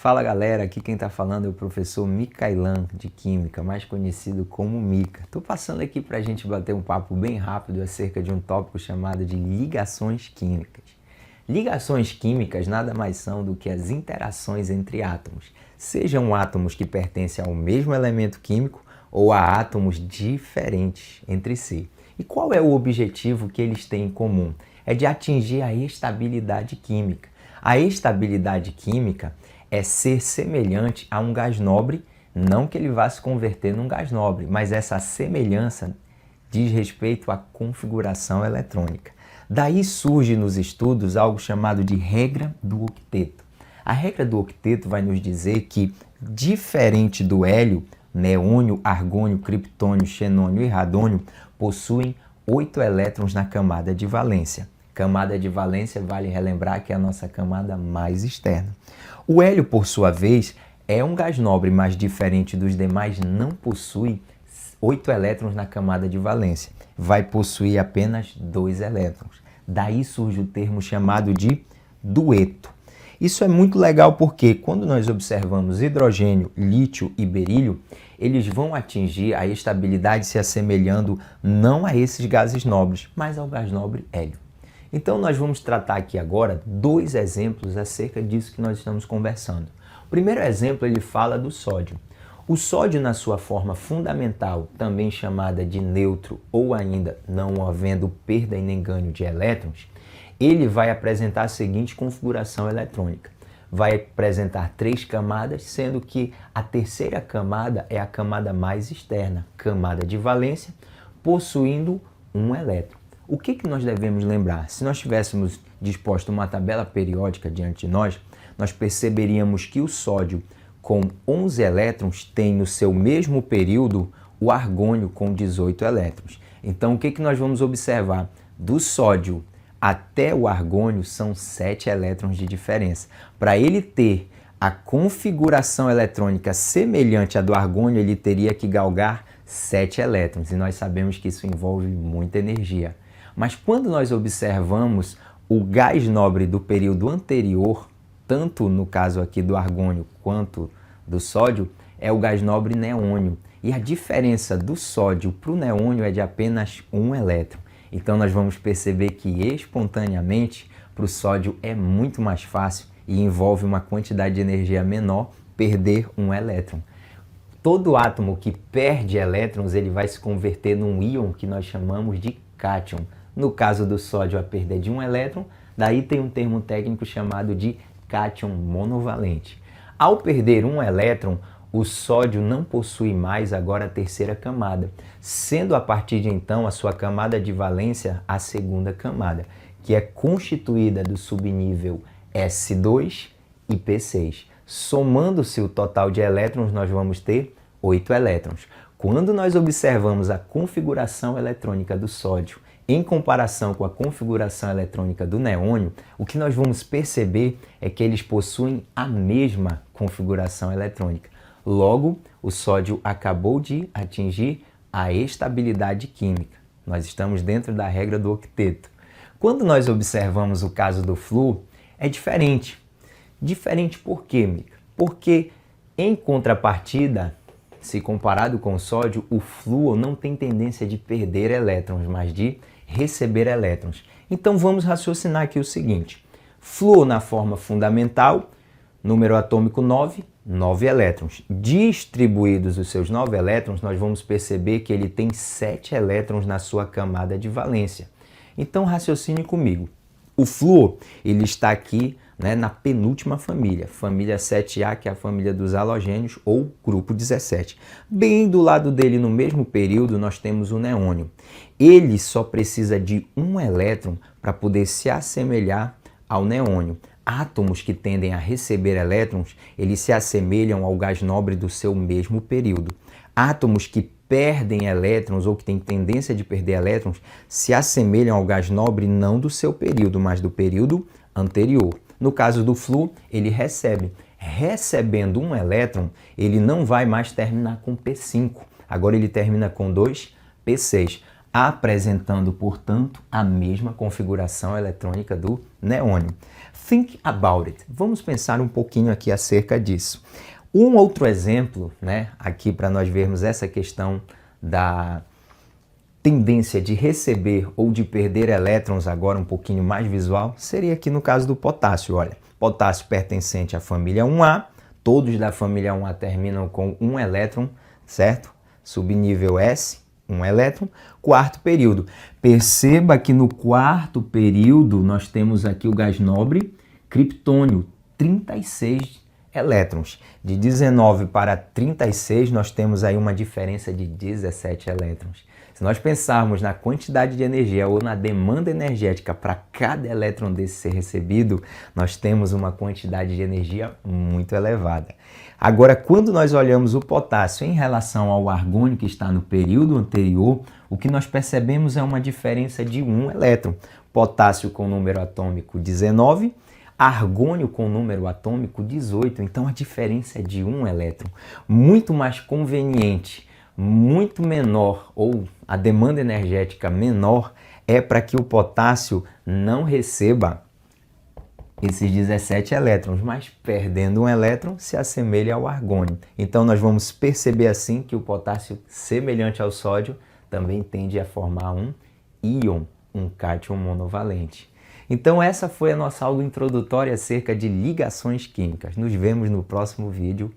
Fala galera, aqui quem está falando é o professor Micailan de Química, mais conhecido como Mica. Estou passando aqui para a gente bater um papo bem rápido acerca de um tópico chamado de ligações químicas. Ligações químicas nada mais são do que as interações entre átomos, sejam átomos que pertencem ao mesmo elemento químico ou a átomos diferentes entre si. E qual é o objetivo que eles têm em comum? É de atingir a estabilidade química. A estabilidade química é ser semelhante a um gás nobre, não que ele vá se converter num gás nobre, mas essa semelhança diz respeito à configuração eletrônica. Daí surge nos estudos algo chamado de regra do octeto. A regra do octeto vai nos dizer que, diferente do hélio, neônio, argônio, criptônio, xenônio e radônio possuem 8 elétrons na camada de valência. Camada de valência, vale relembrar que é a nossa camada mais externa. O hélio, por sua vez, é um gás nobre, mas diferente dos demais, não possui 8 elétrons na camada de valência. Vai possuir apenas 2 elétrons. Daí surge o termo chamado de dueto. Isso é muito legal porque quando nós observamos hidrogênio, lítio e berílio, eles vão atingir a estabilidade se assemelhando não a esses gases nobres, mas ao gás nobre hélio. Então nós vamos tratar aqui agora 2 exemplos acerca disso que nós estamos conversando. O primeiro exemplo ele fala do sódio. O sódio na sua forma fundamental, também chamada de neutro ou ainda não havendo perda e nem ganho de elétrons, ele vai apresentar a seguinte configuração eletrônica. Vai apresentar 3 camadas, sendo que a terceira camada é a camada mais externa, camada de valência, possuindo um elétron. O que nós devemos lembrar? Se nós tivéssemos disposto uma tabela periódica diante de nós, nós perceberíamos que o sódio com 11 elétrons tem no seu mesmo período o argônio com 18 elétrons. Então, o que nós vamos observar? Do sódio até o argônio são 7 elétrons de diferença. Para ele ter a configuração eletrônica semelhante à do argônio, ele teria que galgar 7 elétrons. E nós sabemos que isso envolve muita energia. Mas quando nós observamos o gás nobre do período anterior, tanto no caso aqui do argônio quanto do sódio, é o gás nobre neônio. E a diferença do sódio para o neônio é de apenas 1 elétron. Então nós vamos perceber que espontaneamente para o sódio é muito mais fácil e envolve uma quantidade de energia menor perder 1 elétron. Todo átomo que perde elétrons ele vai se converter num íon que nós chamamos de cátion. No caso do sódio, a perda é de 1 elétron, daí tem um termo técnico chamado de cátion monovalente. Ao perder 1 elétron, o sódio não possui mais agora a terceira camada, sendo a partir de então a sua camada de valência a segunda camada, que é constituída do subnível S2 e P6. Somando-se o total de elétrons, nós vamos ter 8 elétrons. Quando nós observamos a configuração eletrônica do sódio em comparação com a configuração eletrônica do neônio, o que nós vamos perceber é que eles possuem a mesma configuração eletrônica. Logo, o sódio acabou de atingir a estabilidade química. Nós estamos dentro da regra do octeto. Quando nós observamos o caso do flúor, é diferente. Diferente por quê, Mica? Porque, em contrapartida, se comparado com o sódio, o flúor não tem tendência de perder elétrons, mas de receber elétrons. Então vamos raciocinar aqui o seguinte. Flúor na forma fundamental, número atômico 9, 9 elétrons. Distribuídos os seus 9 elétrons, nós vamos perceber que ele tem 7 elétrons na sua camada de valência. Então raciocine comigo. O flúor, ele está aqui na penúltima família, família 7A, que é a família dos halogênios, ou grupo 17. Bem do lado dele, no mesmo período, nós temos o neônio. Ele só precisa de 1 elétron para poder se assemelhar ao neônio. Átomos que tendem a receber elétrons, eles se assemelham ao gás nobre do seu mesmo período. Átomos que perdem elétrons ou que têm tendência de perder elétrons se assemelham ao gás nobre não do seu período, mas do período anterior. No caso do flúor, ele recebe. Recebendo 1 elétron, ele não vai mais terminar com P5. Agora ele termina com 2 P6. apresentando, portanto, a mesma configuração eletrônica do neônio. Think about it. Vamos pensar um pouquinho aqui acerca disso. Um outro exemplo, né, aqui para nós vermos essa questão da tendência de receber ou de perder elétrons, agora um pouquinho mais visual, seria aqui no caso do potássio. Olha, potássio pertencente à família 1A, todos da família 1A terminam com um elétron, certo? Subnível S, um elétron. Quarto período. Perceba que no quarto período nós temos aqui o gás nobre criptônio, 36 elétrons. De 19 para 36 nós temos aí uma diferença de 17 elétrons. Se nós pensarmos na quantidade de energia ou na demanda energética para cada elétron desse ser recebido, nós temos uma quantidade de energia muito elevada. Agora, quando nós olhamos o potássio em relação ao argônio que está no período anterior, o que nós percebemos é uma diferença de um elétron. Potássio com número atômico 19, argônio com número atômico 18. Então a diferença é de um elétron. Muito mais conveniente, muito menor, ou a demanda energética menor, é para que o potássio não receba esses 17 elétrons, mas perdendo um elétron se assemelha ao argônio. Então nós vamos perceber assim que o potássio, semelhante ao sódio, também tende a formar um íon, um cátion monovalente. Então essa foi a nossa aula introdutória acerca de ligações químicas. Nos vemos no próximo vídeo.